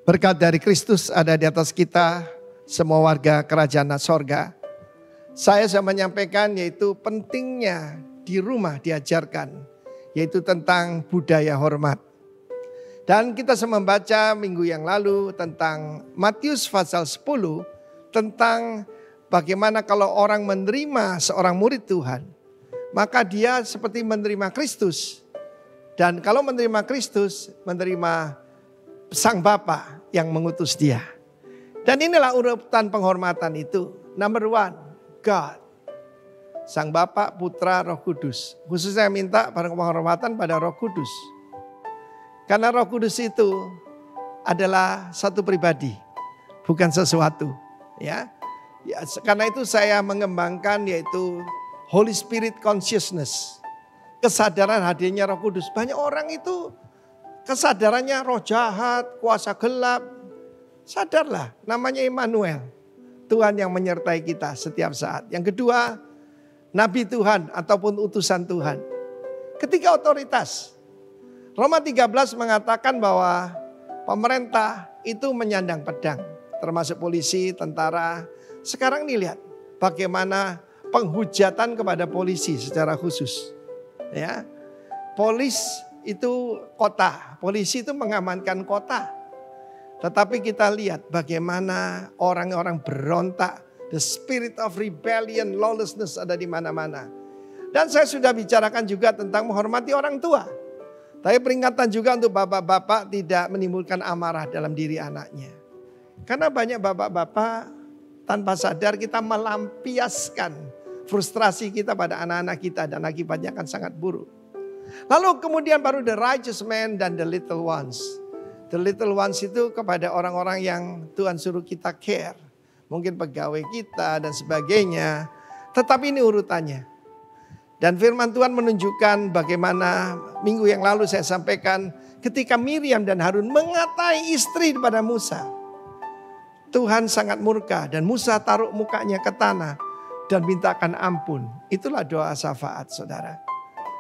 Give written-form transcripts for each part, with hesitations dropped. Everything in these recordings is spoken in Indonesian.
Berkat dari Kristus ada di atas kita, semua warga kerajaan sorga. Saya menyampaikan yaitu pentingnya di rumah diajarkan, yaitu tentang budaya hormat. Dan kita membaca minggu yang lalu tentang Matius pasal 10, tentang bagaimana kalau orang menerima seorang murid Tuhan, maka dia seperti menerima Kristus. Dan kalau menerima Kristus, menerima Sang Bapa yang mengutus dia. Dan inilah urutan penghormatan itu. Number one, God. Sang Bapa, Putra, Roh Kudus. Khusus saya minta penghormatan pada Roh Kudus. Karena Roh Kudus itu adalah satu pribadi, bukan sesuatu. Ya, karena itu saya mengembangkan yaitu Holy Spirit Consciousness. Kesadaran hadirnya Roh Kudus. Banyak orang itu kesadarannya roh jahat, kuasa gelap. Sadarlah, namanya Immanuel. Tuhan yang menyertai kita setiap saat. Yang kedua, Nabi Tuhan ataupun utusan Tuhan. Ketiga, otoritas. Roma 13 mengatakan bahwa pemerintah itu menyandang pedang. Termasuk polisi, tentara. Sekarang nih lihat bagaimana penghujatan kepada polisi secara khusus. Ya, itu kota, polisi itu mengamankan kota. Tetapi kita lihat bagaimana orang-orang berontak, the spirit of rebellion, lawlessness ada di mana-mana. Dan saya sudah bicarakan juga tentang menghormati orang tua. Tapi peringatan juga untuk bapak-bapak tidak menimbulkan amarah dalam diri anaknya. Karena banyak bapak-bapak tanpa sadar kita melampiaskan frustrasi kita pada anak-anak kita dan akibatnya akan sangat buruk. Lalu kemudian baru the righteous man dan the little ones. The little ones itu kepada orang-orang yang Tuhan suruh kita care. Mungkin pegawai kita dan sebagainya. Tetapi ini urutannya. Dan firman Tuhan menunjukkan bagaimana minggu yang lalu saya sampaikan ketika Miriam dan Harun mengatai istri kepada Musa. Tuhan sangat murka dan Musa taruh mukanya ke tanah dan mintakan ampun. Itulah doa syafaat, saudara.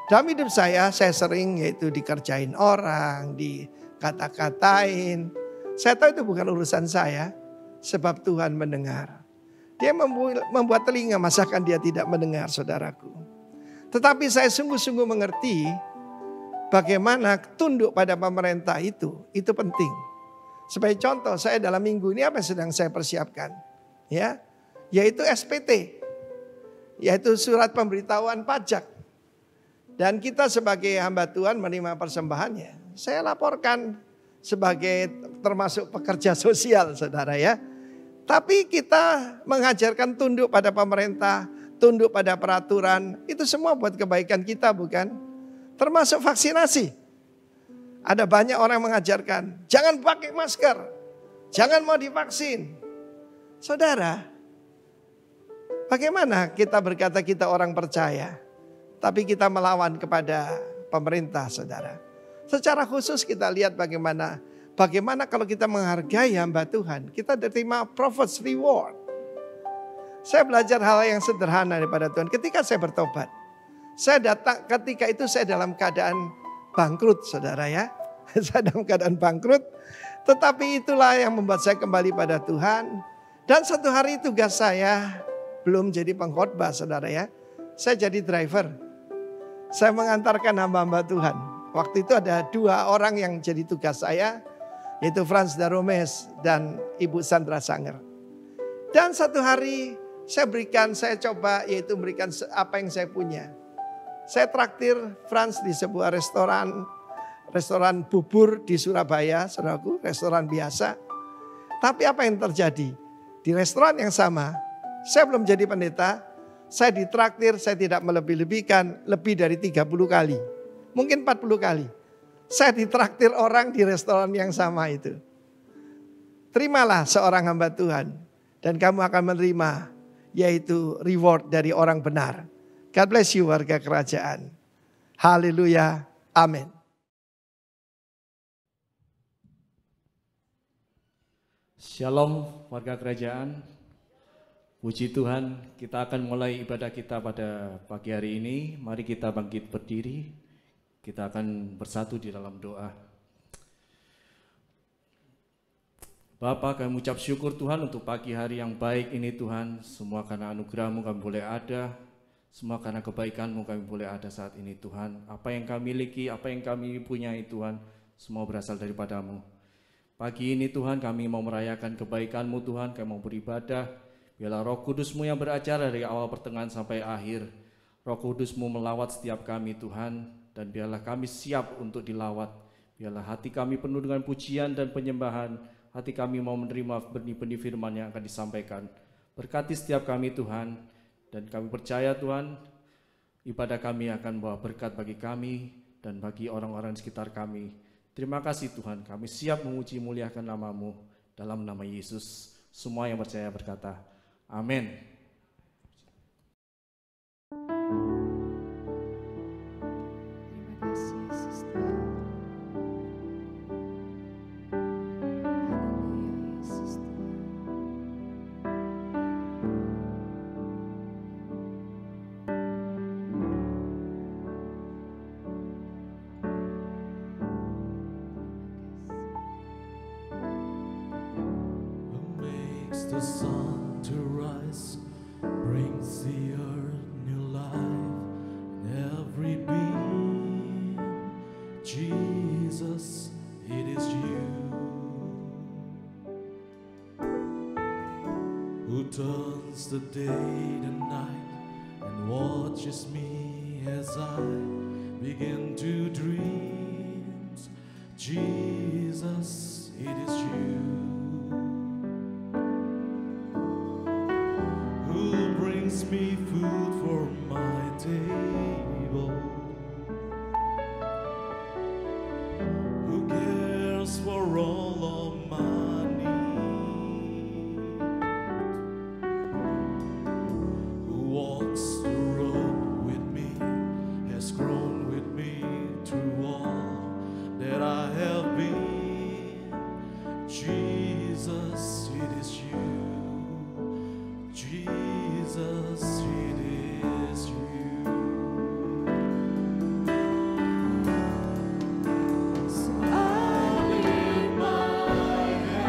Dalam hidup saya sering yaitu dikerjain orang, dikata-katain. Saya tahu itu bukan urusan saya, sebab Tuhan mendengar. Dia membuat telinga, masakan dia tidak mendengar, saudaraku. Tetapi saya sungguh-sungguh mengerti bagaimana tunduk pada pemerintah itu penting. Sebagai contoh, saya dalam minggu ini apa yang sedang saya persiapkan? Ya, yaitu SPT, yaitu surat pemberitahuan pajak. Dan kita sebagai hamba Tuhan menerima persembahannya. Saya laporkan sebagai termasuk pekerja sosial, saudara ya. Tapi kita mengajarkan tunduk pada pemerintah, tunduk pada peraturan. Itu semua buat kebaikan kita, bukan? Termasuk vaksinasi. Ada banyak orang yang mengajarkan, jangan pakai masker, jangan mau divaksin. Saudara, bagaimana kita berkata kita orang percaya? Tapi kita melawan kepada pemerintah, saudara. Secara khusus kita lihat bagaimana kalau kita menghargai hamba Tuhan, kita diterima prophet's reward. Saya belajar hal yang sederhana daripada Tuhan. Ketika saya bertobat, saya datang ketika itu saya dalam keadaan bangkrut, saudara ya. Saya dalam keadaan bangkrut, tetapi itulah yang membuat saya kembali pada Tuhan. Dan satu hari tugas saya belum jadi pengkhotbah, saudara ya. Saya jadi driver. Saya mengantarkan hamba-hamba Tuhan. Waktu itu ada 2 orang yang jadi tugas saya, yaitu Frans Daromes dan Ibu Sandra Sanger. Dan satu hari saya coba yaitu memberikan apa yang saya punya. Saya traktir Frans di sebuah restoran bubur di Surabaya, saudaraku, restoran biasa. Tapi apa yang terjadi? Di restoran yang sama, saya belum jadi pendeta. Saya ditraktir, saya tidak melebih-lebihkan lebih dari 30 kali. Mungkin 40 kali. Saya ditraktir orang di restoran yang sama itu. Terimalah seorang hamba Tuhan. Dan kamu akan menerima yaitu reward dari orang benar. God bless you warga kerajaan. Haleluya. Amin. Shalom warga kerajaan. Puji Tuhan, kita akan mulai ibadah kita pada pagi hari ini. Mari kita bangkit berdiri. Kita akan bersatu di dalam doa. Bapa, kami ucap syukur Tuhan untuk pagi hari yang baik ini Tuhan. Semua karena anugerah-Mu kami boleh ada. Semua karena kebaikan-Mu kami boleh ada saat ini Tuhan. Apa yang kami miliki, apa yang kami punyai Tuhan, semua berasal daripada-Mu. Pagi ini Tuhan kami mau merayakan kebaikan-Mu Tuhan, kami mau beribadah. Biarlah Roh Kudus-Mu yang beracara dari awal pertengahan sampai akhir. Roh Kudus-Mu melawat setiap kami Tuhan, dan biarlah kami siap untuk dilawat. Biarlah hati kami penuh dengan pujian dan penyembahan. Hati kami mau menerima benih-benih firman yang akan disampaikan. Berkati setiap kami Tuhan, dan kami percaya Tuhan, ibadah kami akan membawa berkat bagi kami dan bagi orang-orang di sekitar kami. Terima kasih Tuhan, kami siap memuji muliakan nama-Mu. Dalam nama Yesus, semua yang percaya berkata, amin. Terima kasih Yesus Tuhan. The sun to rise brings the earth new life in every being. Jesus, it is you who turns the day to night and watches me as I begin to dream. Jesus, it is you brings me food for my table, who cares for all of my needs, who walks the road with me, has grown with me through all that I have been. Jesus, it is you. Jesus, it is you. So I lift my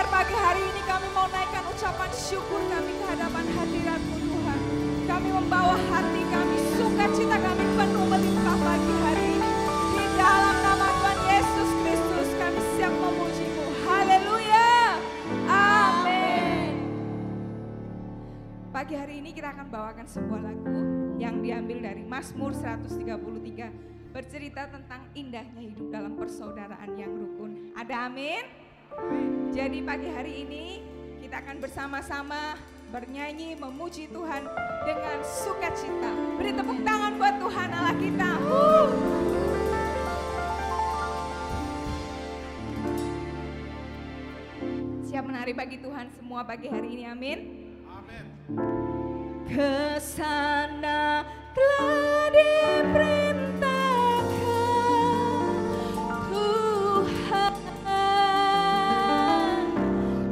pagi hari ini kami mau naikkan ucapan syukur kami ke hadapan hadirat-Mu Tuhan. Kami membawa hati kami, sukacita kami penuh melimpah pagi hari ini. Di dalam nama Tuhan Yesus Kristus kami siap memuji-Mu. Haleluya. Amin. Pagi hari ini kita akan bawakan sebuah lagu yang diambil dari Mazmur 133. Bercerita tentang indahnya hidup dalam persaudaraan yang rukun. Ada amin? Jadi pagi hari ini kita akan bersama-sama bernyanyi memuji Tuhan dengan sukacita. Beri tepuk tangan buat Tuhan Allah kita. Siap menari bagi Tuhan semua pagi hari ini, amin? Amin. Kesana telah diperintahkan Tuhan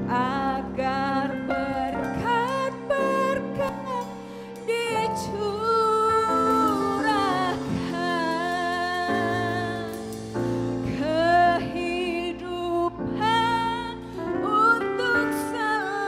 agar berkat-berkat dicurahkan kehidupan untuk selamanya.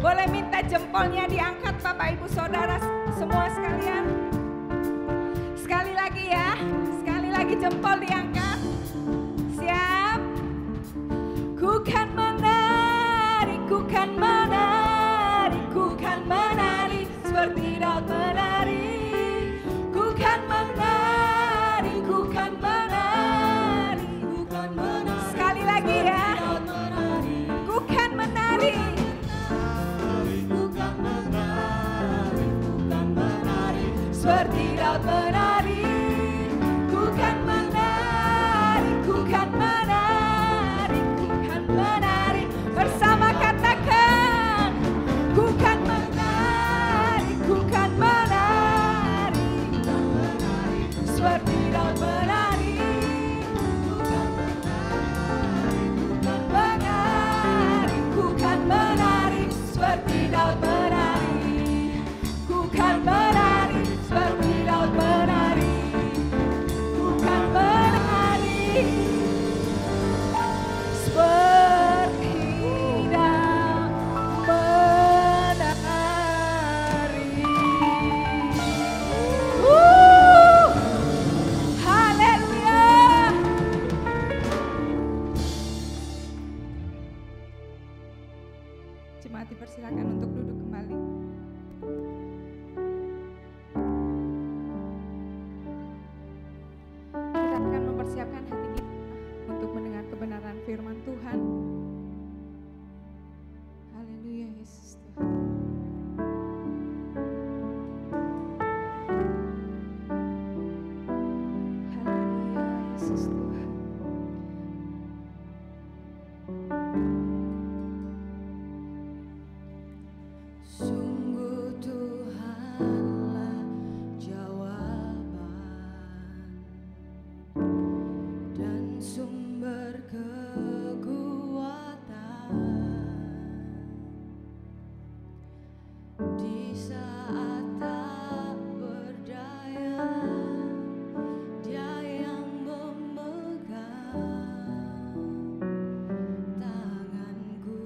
Boleh minta jempolnya diangkat Bapak Ibu Saudara semua sekalian. Sekali lagi ya, sekali lagi jempol diangkat. Siap? Ku kan menari, ku kan menari, ku kan menari seperti Daud menari. Ku kan menari, ku kan menari, ku kan menari. Sekali lagi ya. Ku kan menari. Seperti Daud menari, ku kan menari, ku kan menari, ku kan menari. Bersama katakan, ku kan menari, ku kan menari, seperti Daud menari, ku kan menari, ku kan menari, seperti Daud menari, ku kan menari. Seperti Daud menari, ku kan menari, seperti Daud menari. Haleluya. Jemaat dipersilakan untuk duduk kembali. Persiapkan hati kita untuk mendengar kebenaran firman Tuhan. Haleluya Yesus Tuhan. Haleluya Yesus Tuhan. Sungguh Tuhanlah jawaban dan sumber kekuatan di saat tak berdaya. Dia yang memegang tanganku.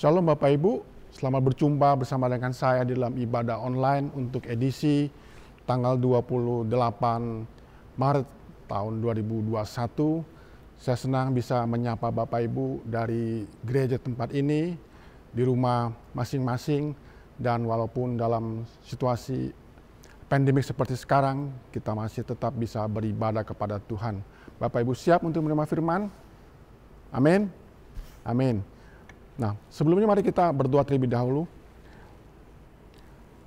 Shalom Bapak Ibu, selamat berjumpa bersama dengan saya di dalam ibadah online untuk edisi tanggal 28 Maret tahun 2021. Saya senang bisa menyapa Bapak Ibu dari gereja tempat ini, di rumah masing-masing, dan walaupun dalam situasi pandemik seperti sekarang, kita masih tetap bisa beribadah kepada Tuhan. Bapak Ibu siap untuk menerima firman? Amin. Amin. Nah, sebelumnya mari kita berdoa terlebih dahulu.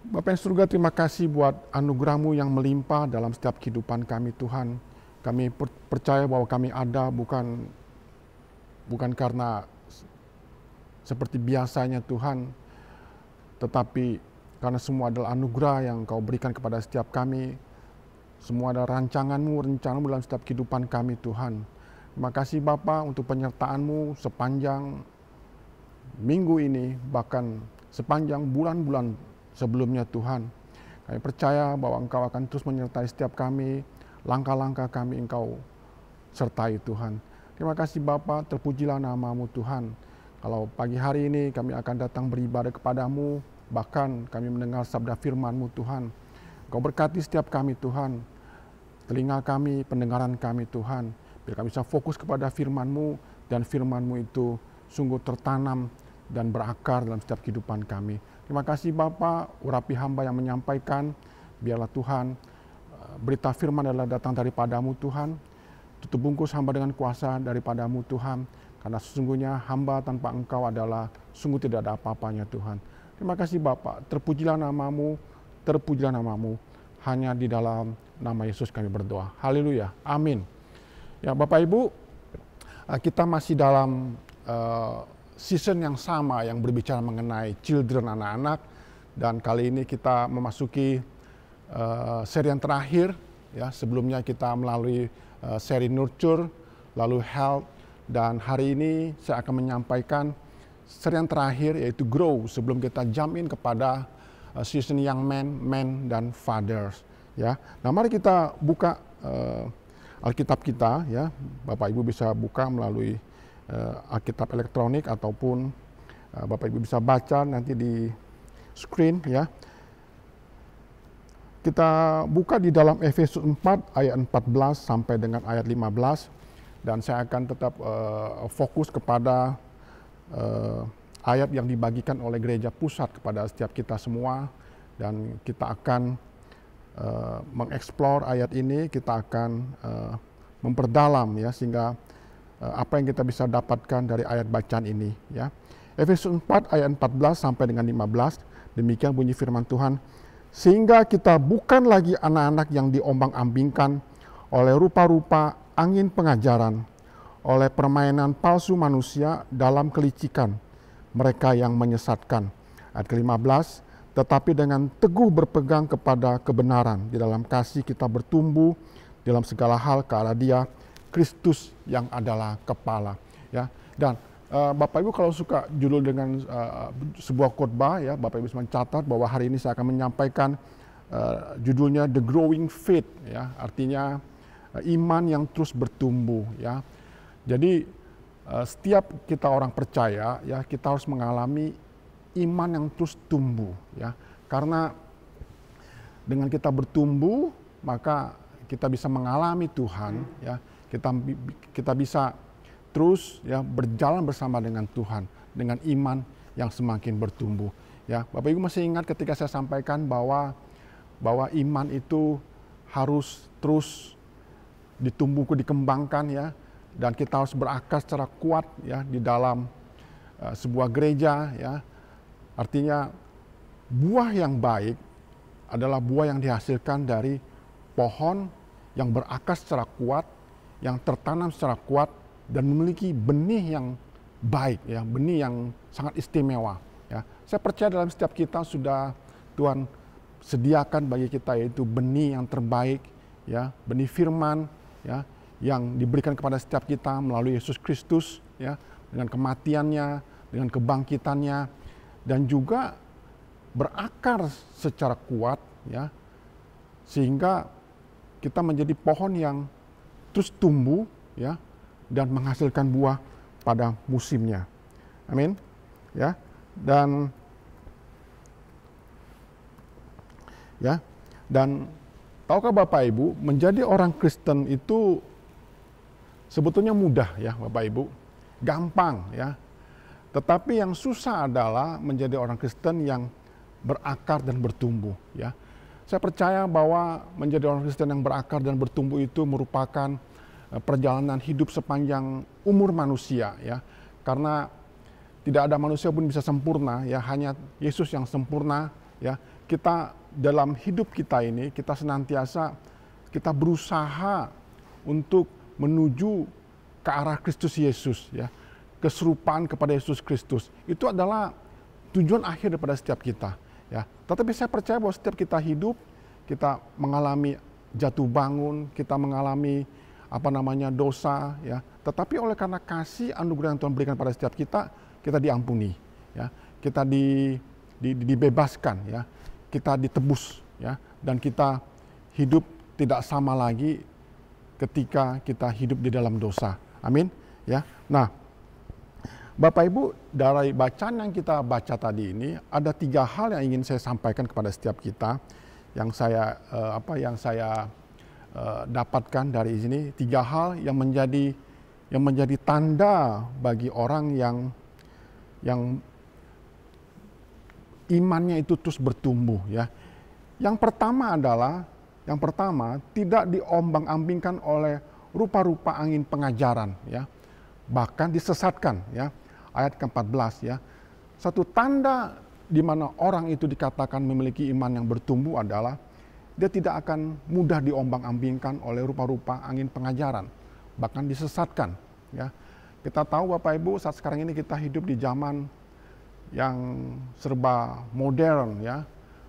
Bapa yang surga, terima kasih buat anugerah-Mu yang melimpah dalam setiap kehidupan kami Tuhan. Kami percaya bahwa kami ada bukan karena seperti biasanya Tuhan, tetapi karena semua adalah anugerah yang Kau berikan kepada setiap kami. Semua adalah rancangan-Mu, rencana-Mu dalam setiap kehidupan kami Tuhan. Terima kasih Bapa untuk penyertaan-Mu sepanjang minggu ini, bahkan sepanjang bulan-bulan sebelumnya Tuhan. Kami percaya bahwa Engkau akan terus menyertai setiap kami, langkah-langkah kami Engkau sertai Tuhan. Terima kasih Bapa, terpujilah nama-Mu Tuhan. Kalau pagi hari ini kami akan datang beribadah kepadamu, bahkan kami mendengar sabda firman-Mu Tuhan. Engkau berkati setiap kami Tuhan, telinga kami, pendengaran kami Tuhan, biar kami bisa fokus kepada firman-Mu, dan firman-Mu itu sungguh tertanam dan berakar dalam setiap kehidupan kami. Terima kasih Bapa, urapi hamba yang menyampaikan, biarlah Tuhan berita firman adalah datang daripadamu Tuhan. Tutup bungkus hamba dengan kuasa daripadamu Tuhan, karena sesungguhnya hamba tanpa Engkau adalah sungguh tidak ada apa-apanya Tuhan. Terima kasih Bapa, terpujilah nama-Mu, terpujilah nama-Mu. Hanya di dalam nama Yesus kami berdoa. Haleluya, amin. Ya Bapak Ibu, kita masih dalam season yang sama yang berbicara mengenai children, anak-anak, dan kali ini kita memasuki seri yang terakhir. Ya, sebelumnya kita melalui seri nurture, lalu health, dan hari ini saya akan menyampaikan seri yang terakhir yaitu grow, sebelum kita jump in kepada season young men dan fathers. Ya, nah mari kita buka Alkitab kita, ya, Bapak Ibu bisa buka melalui Alkitab elektronik ataupun Bapak Ibu bisa baca nanti di screen, ya. Kita buka di dalam Efesus 4 ayat 14 sampai dengan ayat 15, dan saya akan tetap fokus kepada ayat yang dibagikan oleh gereja pusat kepada setiap kita semua, dan kita akan mengeksplor ayat ini, kita akan memperdalam, ya, sehingga apa yang kita bisa dapatkan dari ayat bacaan ini, ya. Efesus 4 ayat 14 sampai dengan 15, demikian bunyi firman Tuhan. Sehingga kita bukan lagi anak-anak yang diombang-ambingkan oleh rupa-rupa angin pengajaran, oleh permainan palsu manusia dalam kelicikan mereka yang menyesatkan. Ayat ke-15, tetapi dengan teguh berpegang kepada kebenaran, di dalam kasih kita bertumbuh dalam segala hal ke arah Dia, Kristus yang adalah kepala, ya. Dan Bapak Ibu kalau suka judul dengan sebuah khotbah, ya, Bapak Ibu mencatat bahwa hari ini saya akan menyampaikan judulnya The Growing Faith, ya, artinya iman yang terus bertumbuh, ya. Jadi setiap kita orang percaya, ya, kita harus mengalami iman yang terus tumbuh, ya, karena dengan kita bertumbuh maka kita bisa mengalami Tuhan, ya. Kita bisa terus, ya, berjalan bersama dengan Tuhan dengan iman yang semakin bertumbuh, ya. Bapak Ibu masih ingat ketika saya sampaikan bahwa iman itu harus terus dikembangkan, ya, dan kita harus berakar secara kuat, ya, di dalam sebuah gereja, ya. Artinya buah yang baik adalah buah yang dihasilkan dari pohon yang berakar secara kuat, yang tertanam secara kuat, dan memiliki benih yang baik, ya, benih yang sangat istimewa, ya. Saya percaya dalam setiap kita sudah Tuhan sediakan bagi kita yaitu benih yang terbaik, ya, benih firman, ya, yang diberikan kepada setiap kita melalui Yesus Kristus, ya, dengan kematiannya, dengan kebangkitannya, dan juga berakar secara kuat, ya, sehingga kita menjadi pohon yang terus tumbuh, ya, dan menghasilkan buah pada musimnya. Amin, ya. Dan tahukah Bapak Ibu, menjadi orang Kristen itu sebetulnya mudah ya Bapak Ibu, gampang ya. Tetapi yang susah adalah menjadi orang Kristen yang berakar dan bertumbuh ya. Saya percaya bahwa menjadi orang Kristen yang berakar dan bertumbuh itu merupakan perjalanan hidup sepanjang umur manusia ya. Karena tidak ada manusia pun bisa sempurna ya, hanya Yesus yang sempurna ya. Kita dalam hidup kita ini, kita senantiasa kita berusaha untuk menuju ke arah Kristus Yesus ya. Keserupaan kepada Yesus Kristus. Itu adalah tujuan akhir daripada setiap kita ya. Tetapi saya percaya bahwa setiap kita hidup, kita mengalami jatuh bangun, kita mengalami dosa ya. Tetapi oleh karena kasih anugerah yang Tuhan berikan pada setiap kita, kita diampuni ya. Kita dibebaskan ya. Kita ditebus ya, dan kita hidup tidak sama lagi ketika kita hidup di dalam dosa. Amin ya. Nah, Bapak Ibu, dari bacaan yang kita baca tadi ini ada 3 hal yang ingin saya sampaikan kepada setiap kita yang saya dapatkan dari sini. 3 hal yang menjadi tanda bagi orang yang imannya itu terus bertumbuh ya. Yang pertama tidak diombang-ambingkan oleh rupa-rupa angin pengajaran ya. Bahkan disesatkan ya. Ayat ke-14 ya. Satu tanda di mana orang itu dikatakan memiliki iman yang bertumbuh adalah dia tidak akan mudah diombang-ambingkan oleh rupa-rupa angin pengajaran, bahkan disesatkan ya. Kita tahu Bapak Ibu, saat sekarang ini kita hidup di zaman yang serba modern ya.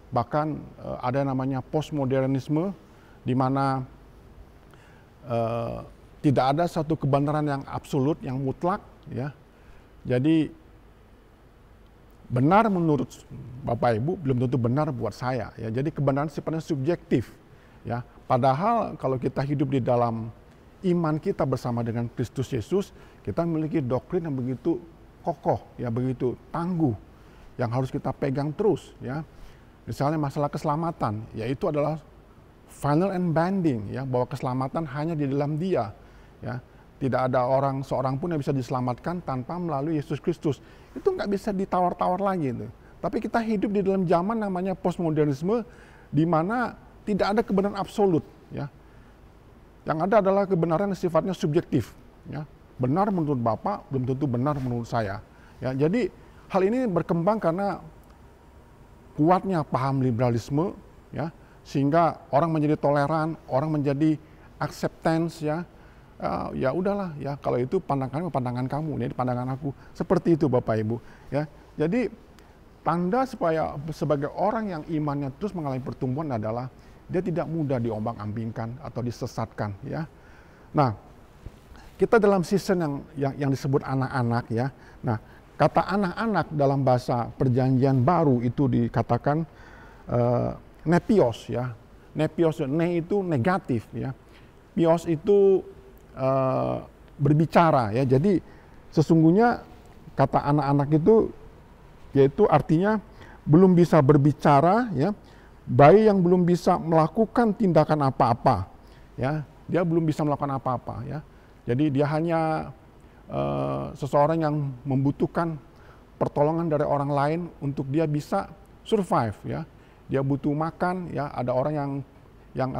Bahkan ada namanya postmodernisme di mana tidak ada satu kebenaran yang absolut, yang mutlak ya. Jadi benar menurut Bapak Ibu belum tentu benar buat saya ya. Jadi kebenaran sifatnya subjektif ya. Padahal kalau kita hidup di dalam iman kita bersama dengan Kristus Yesus, kita memiliki doktrin yang begitu kokoh ya, begitu tangguh yang harus kita pegang terus ya. Misalnya masalah keselamatan, yaitu adalah final and binding ya, bahwa keselamatan hanya di dalam Dia ya. Tidak ada seorang pun yang bisa diselamatkan tanpa melalui Yesus Kristus. Itu nggak bisa ditawar-tawar lagi itu. Tapi kita hidup di dalam zaman namanya postmodernisme, di mana tidak ada kebenaran absolut ya. Yang ada adalah kebenaran yang sifatnya subjektif ya. Benar menurut Bapak belum tentu benar menurut saya ya. Jadi hal ini berkembang karena kuatnya paham liberalisme ya, sehingga orang menjadi toleran, orang menjadi acceptance ya. Ya udahlah ya, kalau itu pandangan kamu, ini pandangan aku. Seperti itu Bapak Ibu ya. Jadi tanda supaya sebagai orang yang imannya terus mengalami pertumbuhan adalah dia tidak mudah diombang-ambingkan atau disesatkan ya. Nah, kita dalam season yang disebut anak-anak ya. Nah, kata anak-anak dalam bahasa Perjanjian Baru itu dikatakan nepios ya. Nepios, ne itu negatif ya. Pios itu berbicara ya. Jadi sesungguhnya kata anak-anak itu yaitu artinya belum bisa berbicara ya. Bayi yang belum bisa melakukan tindakan apa-apa ya. Dia belum bisa melakukan apa-apa ya. Jadi dia hanya seseorang yang membutuhkan pertolongan dari orang lain untuk dia bisa survive ya. Dia butuh makan ya, ada orang yang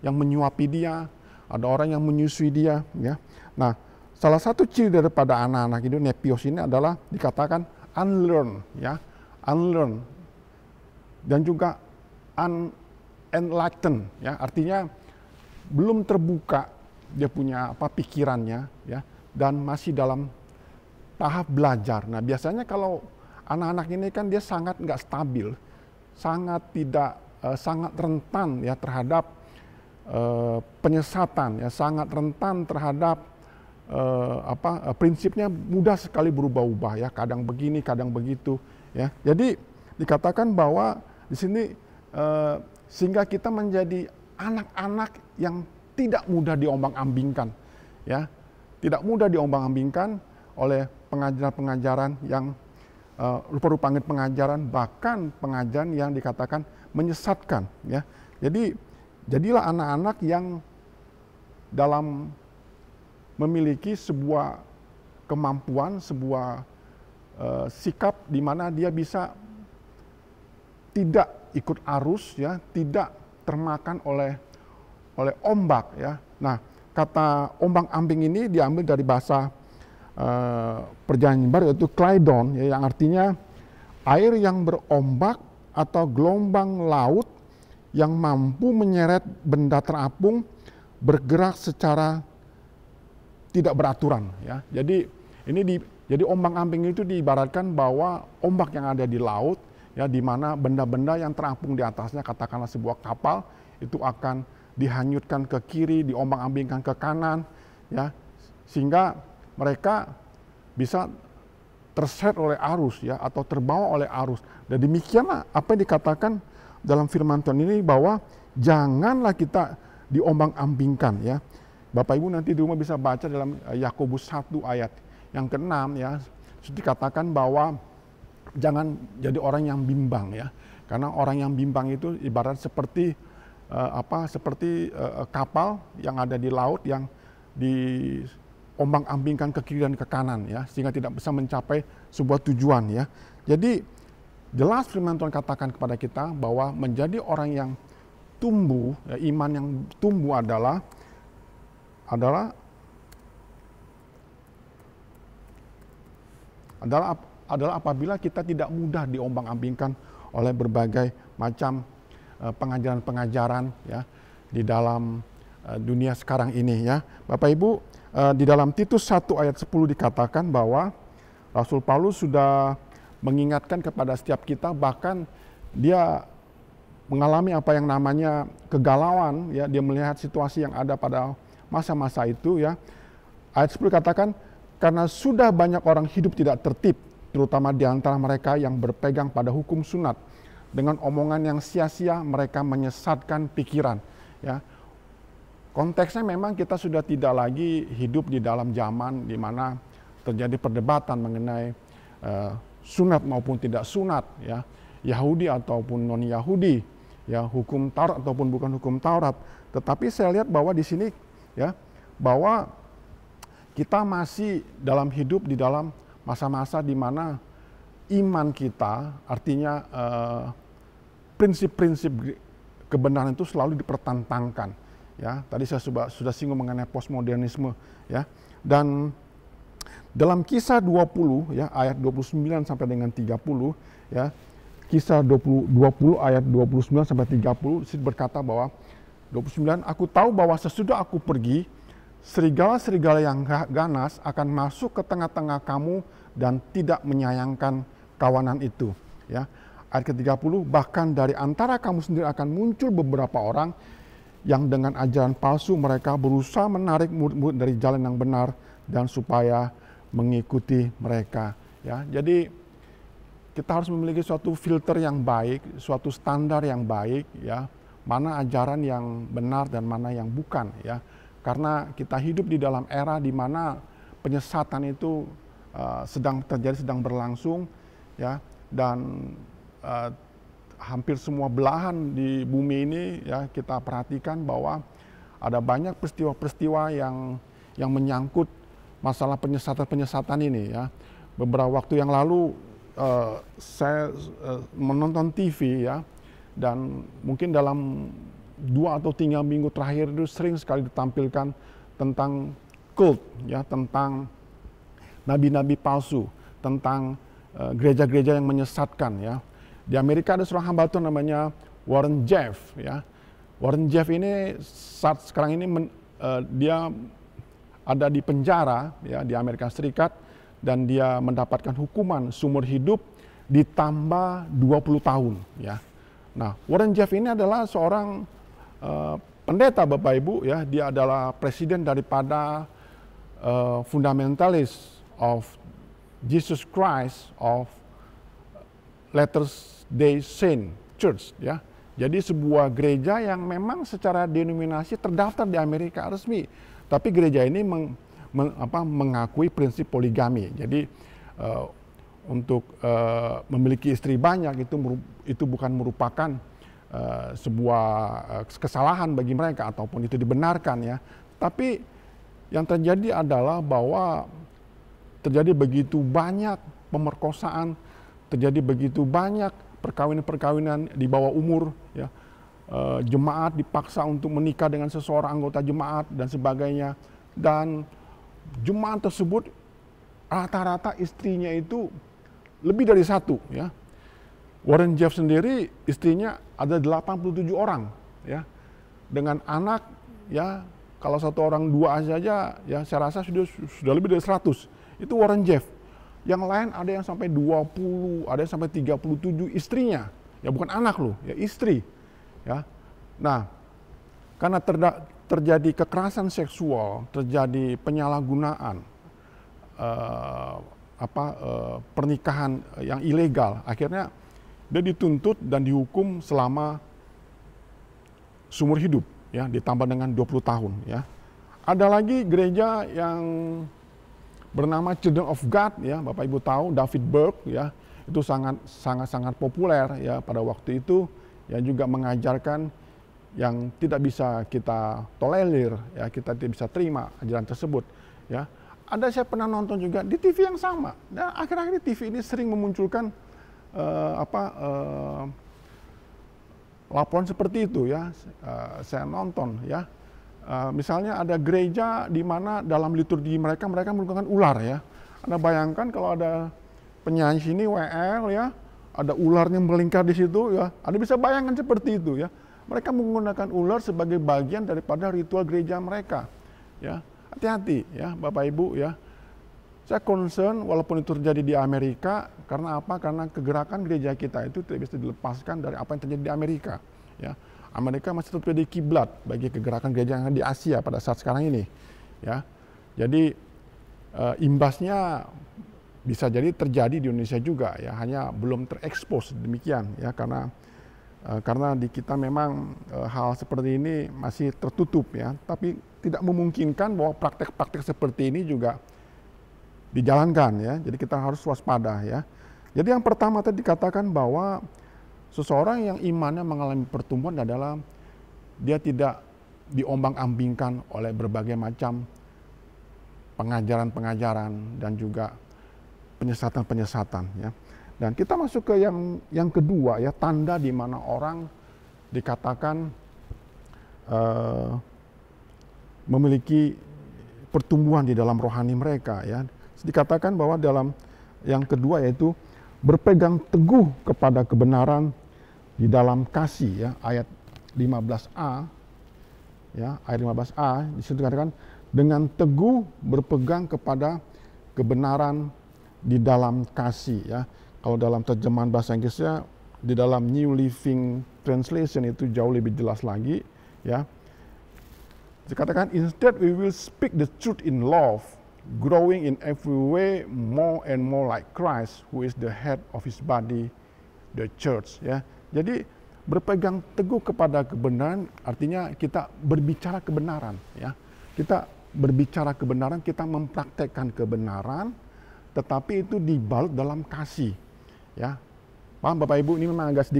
menyuapi dia, ada orang yang menyusui dia ya. Nah, salah satu ciri daripada anak-anak itu nepios ini adalah dikatakan unlearn ya, unlearn dan juga unenlightened ya, artinya belum terbuka dia punya pikirannya ya, dan masih dalam tahap belajar. Nah, biasanya kalau anak-anak ini kan dia sangat nggak stabil, sangat rentan ya terhadap penyesatan ya, sangat rentan terhadap prinsipnya mudah sekali berubah-ubah ya, kadang begini kadang begitu ya. Jadi dikatakan bahwa di sini sehingga kita menjadi anak-anak yang tidak mudah diombang-ambingkan ya, tidak mudah diombang-ambingkan oleh pengajaran-pengajaran yang rupa-rupa pengajaran, bahkan pengajaran yang dikatakan menyesatkan. Ya. Jadi jadilah anak-anak yang dalam memiliki sebuah kemampuan, sebuah sikap di mana dia bisa tidak ikut arus, ya, tidak termakan oleh ombak, ya. Nah, kata ombang-ambing ini diambil dari bahasa Perjanjian Baru, yaitu klaidon, ya, yang artinya air yang berombak atau gelombang laut yang mampu menyeret benda terapung bergerak secara tidak beraturan, ya. Jadi jadi ombang-ambing itu diibaratkan bahwa ombak yang ada di laut, ya, di mana benda-benda yang terapung di atasnya, katakanlah sebuah kapal, itu akan dihanyutkan ke kiri, diombang-ambingkan ke kanan, ya, sehingga mereka bisa terseret oleh arus, ya, atau terbawa oleh arus. Dan demikianlah apa yang dikatakan dalam firman Tuhan ini, bahwa janganlah kita diombang-ambingkan, ya. Bapak Ibu nanti di rumah bisa baca dalam Yakobus 1 ayat yang ke-6, ya, dikatakan bahwa jangan jadi orang yang bimbang, ya, karena orang yang bimbang itu ibarat seperti kapal yang ada di laut yang diombang-ambingkan ke kiri dan ke kanan, ya, sehingga tidak bisa mencapai sebuah tujuan, ya. Jadi jelas firman Tuhan katakan kepada kita bahwa menjadi orang yang tumbuh, ya, iman yang tumbuh adalah apabila kita tidak mudah diombang-ambingkan oleh berbagai macam pengajaran-pengajaran, ya, di dalam dunia sekarang ini, ya. Bapak Ibu, di dalam Titus 1 ayat 10 dikatakan bahwa Rasul Paulus sudah mengingatkan kepada setiap kita, bahkan dia mengalami apa yang namanya kegalauan, ya, dia melihat situasi yang ada pada masa-masa itu, ya. Ayat 10 katakan, karena sudah banyak orang hidup tidak tertib, terutama di antara mereka yang berpegang pada hukum sunat. Dengan omongan yang sia-sia mereka menyesatkan pikiran, ya. Konteksnya memang kita sudah tidak lagi hidup di dalam zaman di mana terjadi perdebatan mengenai sunat maupun tidak sunat, ya, Yahudi ataupun non-Yahudi, ya, hukum Taurat ataupun bukan hukum Taurat. Tetapi saya lihat bahwa di sini, ya, bahwa kita masih dalam hidup di dalam masa-masa di mana iman kita, artinya prinsip-prinsip kebenaran itu selalu dipertentangkan, ya. Tadi saya sudah singgung mengenai postmodernisme, ya. Dan dalam Kisah 20, ya, ayat 29 sampai dengan 30, ya. Kisah 20 ayat 29 sampai 30 berkata bahwa 29, aku tahu bahwa sesudah aku pergi, serigala-serigala yang ganas akan masuk ke tengah-tengah kamu dan tidak menyayangkan kawanan itu, ya. Ayat ke-30, bahkan dari antara kamu sendiri akan muncul beberapa orang yang dengan ajaran palsu mereka berusaha menarik murid-murid dari jalan yang benar dan supaya mengikuti mereka, ya. Jadi kita harus memiliki suatu filter yang baik, suatu standar yang baik, ya. Mana ajaran yang benar dan mana yang bukan, ya. Karena kita hidup di dalam era di mana penyesatan itu sedang terjadi, sedang berlangsung, ya, dan hampir semua belahan di bumi ini, ya, kita perhatikan bahwa ada banyak peristiwa-peristiwa yang menyangkut masalah penyesatan ini, ya. Beberapa waktu yang lalu saya menonton TV, ya, dan mungkin dalam 2 atau 3 minggu terakhir itu sering sekali ditampilkan tentang cult, ya, tentang nabi-nabi palsu, tentang gereja-gereja yang menyesatkan, ya. Di Amerika ada seorang hamba Tuhan namanya Warren Jeff, ya. Warren Jeff ini saat sekarang ini dia ada di penjara, ya, di Amerika Serikat, dan dia mendapatkan hukuman seumur hidup ditambah 20 tahun, ya. Nah, Warren Jeff ini adalah seorang pendeta, Bapak Ibu, ya. Dia adalah presiden daripada Fundamentalist of Jesus Christ of Latter-day Saint Church, ya. Jadi sebuah gereja yang memang secara denominasi terdaftar di Amerika resmi, tapi gereja ini mengakui prinsip poligami. Jadi memiliki istri banyak itu bukan merupakan sebuah kesalahan bagi mereka ataupun itu dibenarkan ya. Tapi yang terjadi adalah bahwa terjadi begitu banyak pemerkosaan, terjadi begitu banyak perkawinan-perkawinan di bawah umur ya. Jemaat dipaksa untuk menikah dengan seseorang anggota jemaat dan sebagainya, dan jemaat tersebut rata-rata istrinya itu lebih dari satu ya. Warren Jeff sendiri istrinya ada 87 orang ya, dengan anak ya, kalau satu orang 2 saja ya saya rasa sudah lebih dari 100. Itu Warren Jeff. Yang lain ada yang sampai 20, ada yang sampai 37 istrinya. Ya bukan anak loh, ya istri. Ya. Nah, karena terjadi kekerasan seksual, terjadi penyalahgunaan pernikahan yang ilegal, akhirnya dia dituntut dan dihukum selama seumur hidup, ya, ditambah dengan 20 tahun. Ya. Ada lagi gereja yang bernama Children of God, ya, Bapak Ibu tahu, David Burke, ya, itu sangat populer ya pada waktu itu, ya, juga mengajarkan yang tidak bisa kita tolerir, ya, kita tidak bisa terima ajaran tersebut, ya. Ada saya pernah nonton juga di TV yang sama, dan akhir-akhir TV ini sering memunculkan laporan seperti itu, ya. Saya nonton, ya. Misalnya ada gereja di mana dalam liturgi mereka menggunakan ular, ya. Anda bayangkan kalau ada penyanyi sini WL, ya, ada ularnya melingkar di situ, ya. Anda bisa bayangkan seperti itu, ya. Mereka menggunakan ular sebagai bagian daripada ritual gereja mereka, ya. Hati-hati, ya, Bapak Ibu, ya. Saya concern walaupun itu terjadi di Amerika, karena apa? Karena kegerakan gereja kita itu tidak bisa dilepaskan dari apa yang terjadi di Amerika, ya. Amerika masih tetap jadi kiblat bagi kegerakan gereja yang di Asia pada saat sekarang ini, ya. Jadi imbasnya bisa jadi terjadi di Indonesia juga, ya, hanya belum terekspos demikian, ya, karena di kita memang hal seperti ini masih tertutup, ya, tapi tidak memungkinkan bahwa praktek-praktek seperti ini juga dijalankan, ya. Jadi kita harus waspada, ya. Jadi yang pertama tadi dikatakan bahwa seseorang yang imannya mengalami pertumbuhan adalah dia tidak diombang-ambingkan oleh berbagai macam pengajaran-pengajaran dan juga penyesatan-penyesatan, ya. Dan kita masuk ke yang kedua, ya, tanda di mana orang dikatakan memiliki pertumbuhan di dalam rohani mereka, ya. Dikatakan bahwa dalam yang kedua yaitu berpegang teguh kepada kebenaran di dalam kasih, ya, ayat 15a, ya, ayat 15a di situ dikatakan dengan teguh berpegang kepada kebenaran di dalam kasih, ya. Kalau dalam terjemahan bahasa Inggrisnya di dalam New Living Translation itu jauh lebih jelas lagi, ya. Dikatakan instead we will speak the truth in love, growing in every way more and more like Christ who is the head of his body, the church, ya. Jadi berpegang teguh kepada kebenaran artinya kita berbicara kebenaran, ya. Kita berbicara kebenaran, kita mempraktekkan kebenaran, tetapi itu dibalut dalam kasih, ya. Paham Bapak Ibu, ini memang agak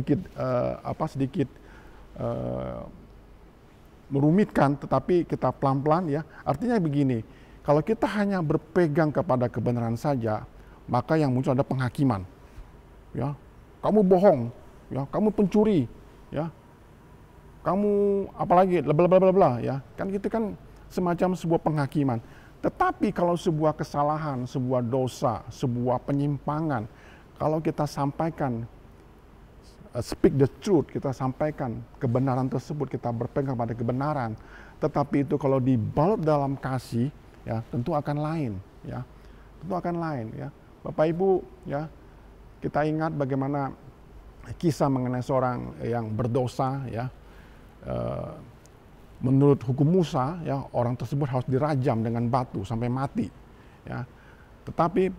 sedikit merumitkan, tetapi kita pelan-pelan, ya. Artinya begini, kalau kita hanya berpegang kepada kebenaran saja, maka yang muncul ada penghakiman, ya. Kamu bohong, ya. Kamu pencuri, ya. Kamu apalagi bla bla bla bla, ya. Kan gitu kan semacam sebuah penghakiman. Tetapi kalau sebuah kesalahan, sebuah dosa, sebuah penyimpangan, kalau kita sampaikan speak the truth, kita sampaikan kebenaran tersebut, kita berpegang pada kebenaran, tetapi itu kalau dibalut dalam kasih, ya, tentu akan lain, ya. Tentu akan lain, ya. Bapak Ibu, ya, kita ingat bagaimana kisah mengenai seorang yang berdosa, ya. Menurut hukum Musa, ya, orang tersebut harus dirajam dengan batu sampai mati, ya. Tetapi,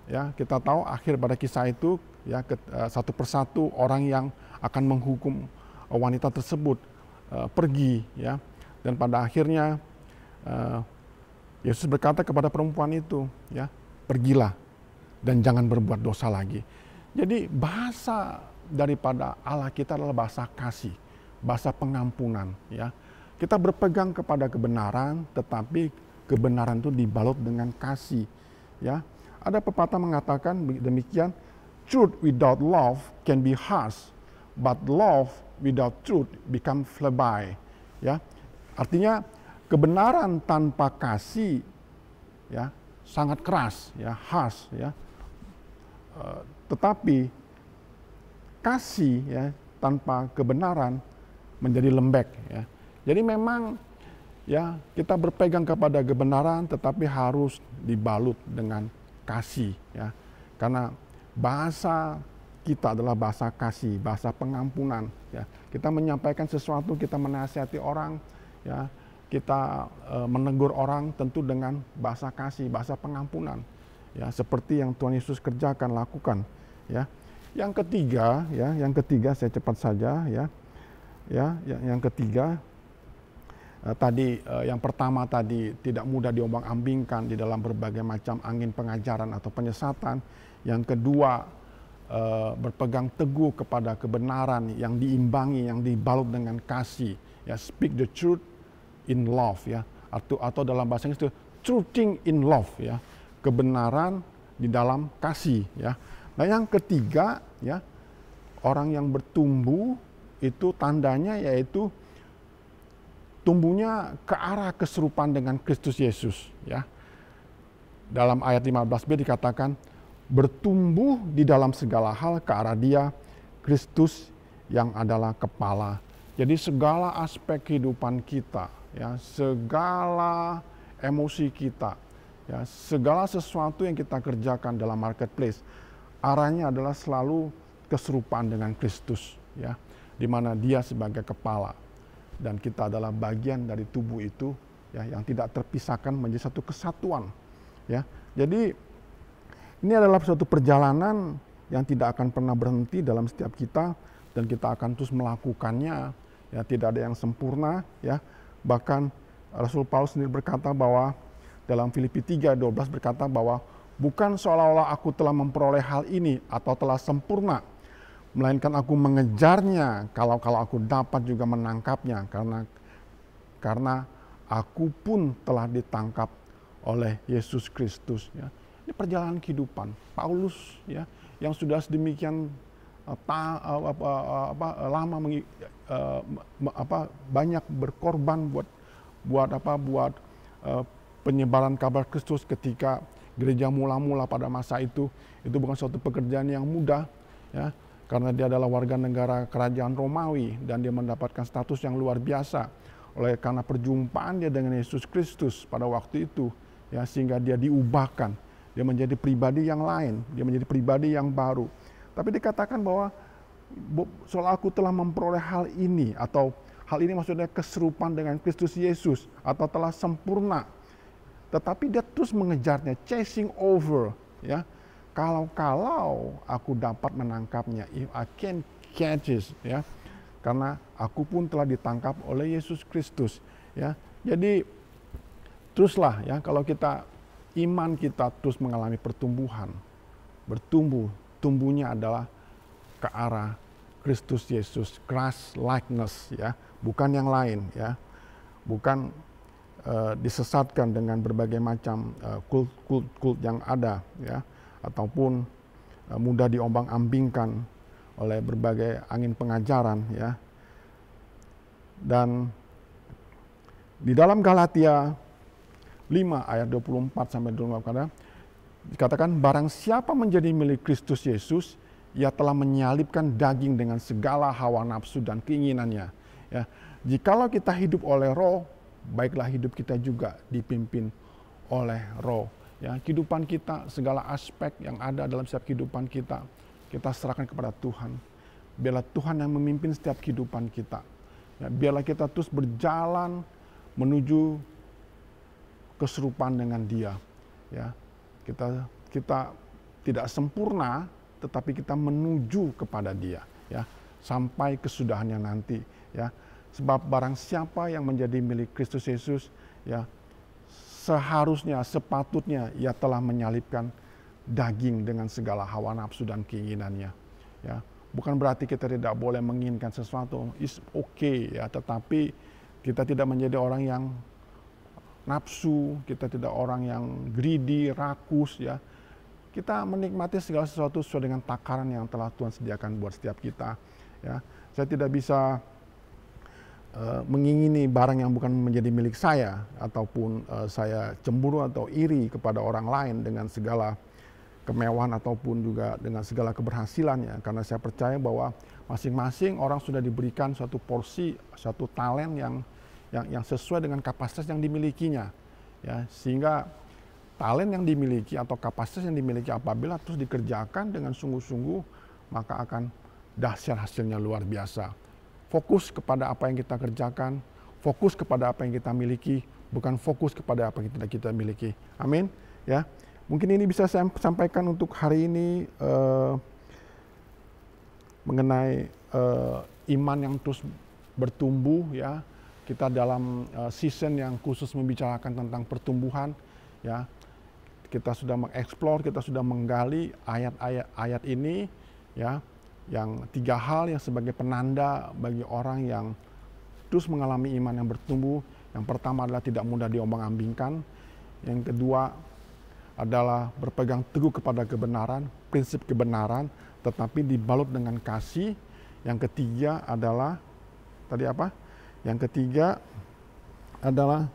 ya, kita tahu akhir pada kisah itu, ya, satu persatu orang yang akan menghukum wanita tersebut pergi, ya. Dan pada akhirnya Yesus berkata kepada perempuan itu, ya, pergilah dan jangan berbuat dosa lagi. Jadi bahasa daripada Allah kita adalah bahasa kasih, bahasa pengampunan, ya. Kita berpegang kepada kebenaran, tetapi kebenaran itu dibalut dengan kasih, ya. Ada pepatah mengatakan demikian, truth without love can be harsh, but love without truth become flebai, ya. Artinya kebenaran tanpa kasih, ya, sangat keras, ya, harsh, ya. Tetapi kasih, ya, tanpa kebenaran menjadi lembek, ya. Jadi memang, ya, kita berpegang kepada kebenaran tetapi harus dibalut dengan kasih, ya. Karena bahasa kita adalah bahasa kasih, bahasa pengampunan, ya. Kita menyampaikan sesuatu, kita menasihati orang, ya. Kita menegur orang tentu dengan bahasa kasih, bahasa pengampunan, ya, seperti yang Tuhan Yesus kerjakan, lakukan, ya. Yang ketiga saya cepat saja, ya. Yang ketiga tadi, yang pertama tadi tidak mudah diombang-ambingkan di dalam berbagai macam angin pengajaran atau penyesatan. Yang kedua, berpegang teguh kepada kebenaran yang diimbangi, yang dibalut dengan kasih, ya, speak the truth in love, ya, atau dalam bahasa Inggris itu truthing in love, ya, kebenaran di dalam kasih, ya. Nah, yang ketiga, ya, orang yang bertumbuh itu tandanya yaitu tumbuhnya ke arah keserupaan dengan Kristus Yesus, ya. Dalam ayat 15b dikatakan bertumbuh di dalam segala hal ke arah Dia, Kristus yang adalah kepala. Jadi segala aspek kehidupan kita, ya, segala emosi kita, ya, segala sesuatu yang kita kerjakan dalam marketplace, arahnya adalah selalu keserupaan dengan Kristus, ya, di mana Dia sebagai kepala dan kita adalah bagian dari tubuh itu, ya, yang tidak terpisahkan menjadi satu kesatuan, ya. Jadi ini adalah suatu perjalanan yang tidak akan pernah berhenti dalam setiap kita dan kita akan terus melakukannya, ya, tidak ada yang sempurna, ya. Bahkan Rasul Paulus sendiri berkata bahwa dalam Filipi 3:12 berkata bahwa bukan seolah-olah aku telah memperoleh hal ini atau telah sempurna, melainkan aku mengejarnya kalau aku dapat juga menangkapnya, karena aku pun telah ditangkap oleh Yesus Kristus, ya. Ini perjalanan kehidupan Paulus, ya, yang sudah sedemikian lama banyak berkorban buat penyebaran kabar Kristus ketika gereja mula-mula pada masa itu bukan suatu pekerjaan yang mudah, ya, karena dia adalah warga negara kerajaan Romawi dan dia mendapatkan status yang luar biasa karena perjumpaan dia dengan Yesus Kristus pada waktu itu, ya, sehingga dia diubahkan, dia menjadi pribadi yang lain, dia menjadi pribadi yang baru. Tapi dikatakan bahwa soal aku telah memperoleh hal ini, atau hal ini maksudnya keserupaan dengan Kristus Yesus atau telah sempurna. Tetapi dia terus mengejarnya, chasing over, ya. Kalau aku dapat menangkapnya, if I can catch it, ya. Karena aku pun telah ditangkap oleh Yesus Kristus, ya. Jadi teruslah, ya, kalau iman kita terus mengalami pertumbuhan, tumbuhnya adalah ke arah Kristus Yesus, Christ likeness, ya, bukan yang lain, ya, bukan disesatkan dengan berbagai macam kult yang ada, ya, ataupun mudah diombang-ambingkan oleh berbagai angin pengajaran, ya. Dan di dalam Galatia 5 ayat 24 sampai 25 dikatakan barang siapa menjadi milik Kristus Yesus, ia telah menyalibkan daging dengan segala hawa nafsu dan keinginannya, ya. Jikalau kita hidup oleh Roh, baiklah hidup kita juga dipimpin oleh Roh, ya. Kehidupan kita, segala aspek yang ada dalam setiap kehidupan kita serahkan kepada Tuhan. Biarlah Tuhan yang memimpin setiap kehidupan kita, ya. Biarlah kita terus berjalan menuju keserupaan dengan Dia, ya. Kita tidak sempurna, tetapi kita menuju kepada Dia, ya, sampai kesudahannya nanti, ya. Sebab barang siapa yang menjadi milik Kristus Yesus, ya, seharusnya, sepatutnya ia telah menyalibkan daging dengan segala hawa nafsu dan keinginannya. Ya, bukan berarti kita tidak boleh menginginkan sesuatu, is okay ya, tetapi kita tidak menjadi orang yang nafsu, kita tidak orang yang greedy, rakus ya. Kita menikmati segala sesuatu sesuai dengan takaran yang telah Tuhan sediakan buat setiap kita. Ya, saya tidak bisa mengingini barang yang bukan menjadi milik saya, ataupun saya cemburu atau iri kepada orang lain dengan segala kemewahan ataupun juga dengan segala keberhasilannya, karena saya percaya bahwa masing-masing orang sudah diberikan suatu porsi, suatu talent yang sesuai dengan kapasitas yang dimilikinya, ya, sehingga talent yang dimiliki atau kapasitas yang dimiliki apabila terus dikerjakan dengan sungguh-sungguh, maka akan dahsyat hasilnya luar biasa. Fokus kepada apa yang kita kerjakan, fokus kepada apa yang kita miliki, bukan fokus kepada apa yang tidak kita miliki. Amin. Ya, mungkin ini bisa saya sampaikan untuk hari ini mengenai iman yang terus bertumbuh. Ya, kita dalam season yang khusus membicarakan tentang pertumbuhan. Ya, kita sudah mengeksplor, kita sudah menggali ayat-ayat ini. Ya. Yang 3 hal yang sebagai penanda bagi orang yang terus mengalami iman yang bertumbuh. Yang pertama adalah tidak mudah diombang-ambingkan. Yang kedua adalah berpegang teguh kepada kebenaran, prinsip kebenaran, tetapi dibalut dengan kasih. Yang ketiga adalah, tadi apa? Yang ketiga adalah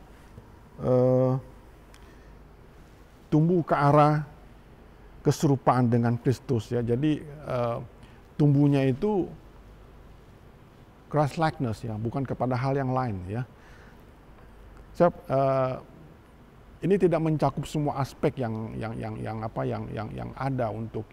tumbuh ke arah keserupaan dengan Kristus. Ya, jadi tumbuhnya itu Christ likeness ya, bukan kepada hal yang lain ya. Ini tidak mencakup semua aspek yang ada untuk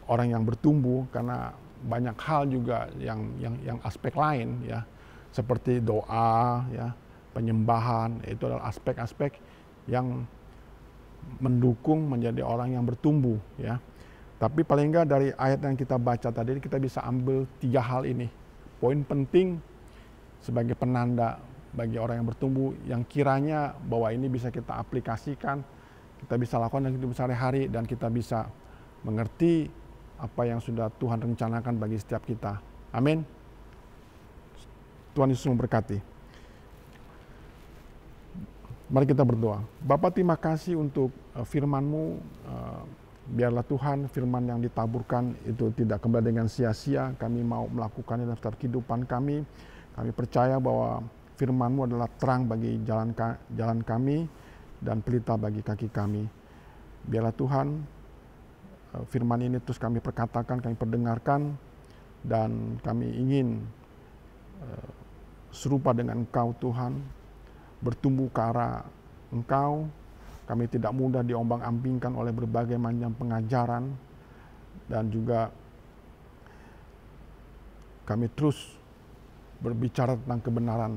orang yang bertumbuh, karena banyak hal juga yang aspek lain ya, seperti doa ya, penyembahan, itu adalah aspek-aspek yang mendukung menjadi orang yang bertumbuh ya. Tapi paling enggak dari ayat yang kita baca tadi kita bisa ambil 3 hal ini. Poin penting sebagai penanda bagi orang yang bertumbuh, yang kiranya bahwa ini bisa kita aplikasikan, kita bisa lakukan dalam hidup sehari-hari, dan kita bisa mengerti apa yang sudah Tuhan rencanakan bagi setiap kita. Amin. Tuhan Yesus memberkati. Mari kita berdoa. Bapa, terima kasih untuk firman-Mu. Biarlah Tuhan firman yang ditaburkan itu tidak kembali dengan sia-sia. Kami mau melakukannya dalam setiap kehidupan kami. Kami percaya bahwa firman-Mu adalah terang bagi jalan kami dan pelita bagi kaki kami. Biarlah Tuhan firman ini terus kami perkatakan, kami perdengarkan, dan kami ingin serupa dengan Engkau Tuhan, bertumbuh ke arah Engkau. Kami tidak mudah diombang-ambingkan oleh berbagai macam pengajaran, dan juga kami terus berbicara tentang kebenaran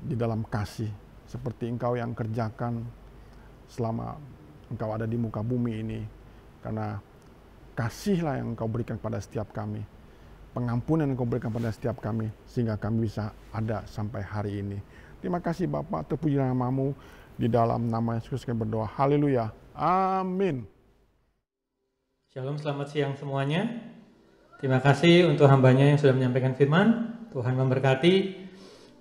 di dalam kasih, seperti Engkau yang kerjakan selama Engkau ada di muka bumi ini, karena kasihlah yang Engkau berikan pada setiap kami, pengampunan yang Engkau berikan pada setiap kami, sehingga kami bisa ada sampai hari ini. Terima kasih Bapa, terpuji nama-Mu. Di dalam nama Yesus kami berdoa. Haleluya. Amin. Shalom, selamat siang semuanya. Terima kasih untuk hambanya yang sudah menyampaikan firman. Tuhan memberkati.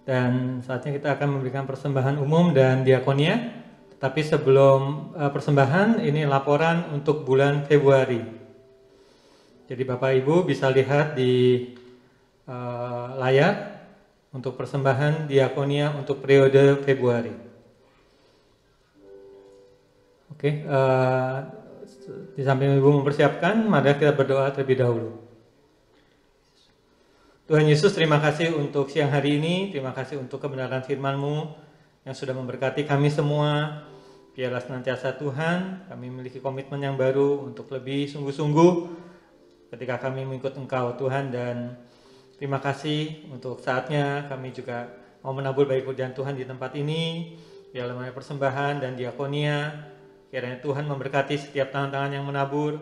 Dan saatnya kita akan memberikan persembahan umum dan diakonia. Tapi sebelum persembahan, ini laporan untuk bulan Februari. Jadi Bapak Ibu bisa lihat di layar untuk persembahan diakonia untuk periode Februari. Oke, di samping Ibu mempersiapkan, mari kita berdoa terlebih dahulu. Tuhan Yesus, terima kasih untuk siang hari ini, terima kasih untuk kebenaran firman-Mu yang sudah memberkati kami semua. Biarlah senantiasa Tuhan, kami memiliki komitmen yang baru untuk lebih sungguh-sungguh ketika kami mengikut Engkau Tuhan, dan terima kasih untuk saatnya kami juga mau menabur bagi kemuliaan Tuhan di tempat ini. Biarlah melalui persembahan dan diakonia, kiranya Tuhan memberkati setiap tangan-tangan yang menabur,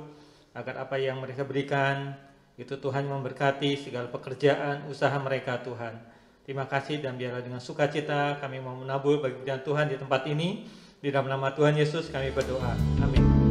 agar apa yang mereka berikan, itu Tuhan memberkati segala pekerjaan, usaha mereka Tuhan. Terima kasih, dan biarlah dengan sukacita kami mau menabur bagi kemuliaan Tuhan di tempat ini. Di dalam nama Tuhan Yesus kami berdoa. Amin.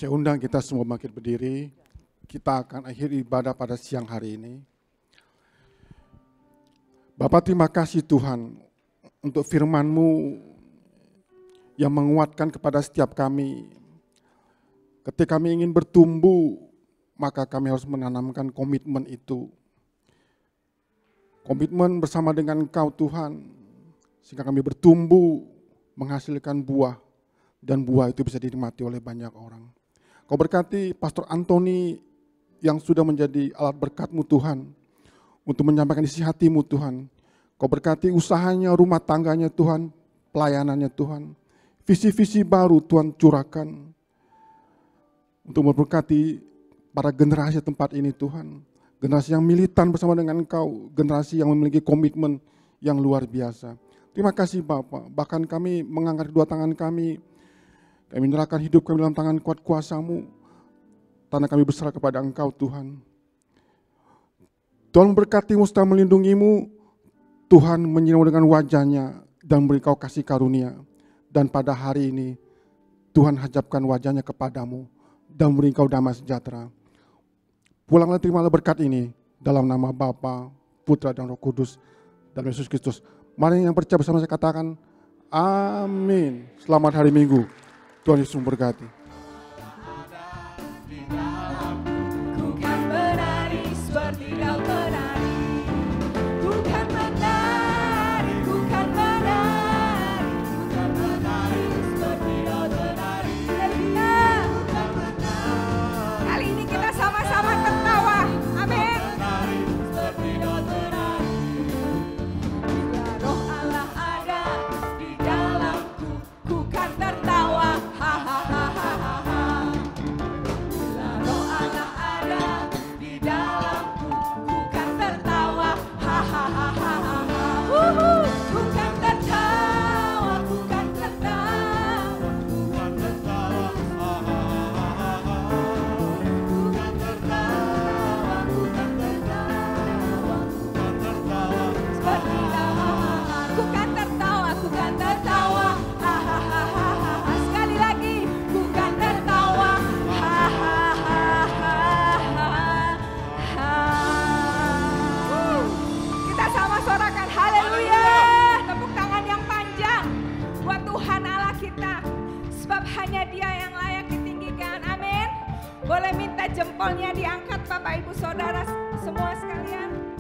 Saya undang kita semua bangkit berdiri. Kita akan akhiri ibadah pada siang hari ini. Bapa, terima kasih Tuhan untuk firman-Mu yang menguatkan kepada setiap kami. Ketika kami ingin bertumbuh, maka kami harus menanamkan komitmen itu. Komitmen bersama dengan Engkau Tuhan, sehingga kami bertumbuh, menghasilkan buah, dan buah itu bisa dinikmati oleh banyak orang. Kau berkati Pastor Antoni yang sudah menjadi alat berkat-Mu Tuhan, untuk menyampaikan isi hati-Mu Tuhan. Kau berkati usahanya, rumah tangganya Tuhan, pelayanannya Tuhan. Visi-visi baru Tuhan curahkan, untuk memberkati para generasi tempat ini Tuhan. Generasi yang militan bersama dengan Engkau, generasi yang memiliki komitmen yang luar biasa. Terima kasih Bapa, bahkan kami mengangkat kedua tangan kami menyerahkan hidup kami dalam tangan kuat kuasa-Mu, tanah kami berserah kepada Engkau Tuhan. Tuhan memberkati-Mu serta melindungi-Mu, Tuhan menyinaui dengan wajah-Nya dan memberi Kau kasih karunia. Dan pada hari ini Tuhan hajabkan wajah-Nya kepadamu dan memberi Kau damai sejahtera. Pulanglah, terimalah berkat ini dalam nama Bapa, Putra dan Roh Kudus dan Yesus Kristus. Mari yang percaya bersama saya katakan amin. Selamat hari Minggu. Tuhan Yesus memberkati. Ku kan menari seperti Daud menari. Ku kan menari, ku kan menari. Ku kan menari seperti Daud menari. Kali ini kita sama-sama tertawa. Amin. Seperti Daud menari. Bila roh Allah ada di dalamku, ku kan tertawa. Hanya Dia yang layak ditinggikan. Amin. Boleh minta jempolnya diangkat Bapak Ibu Saudara semua sekalian.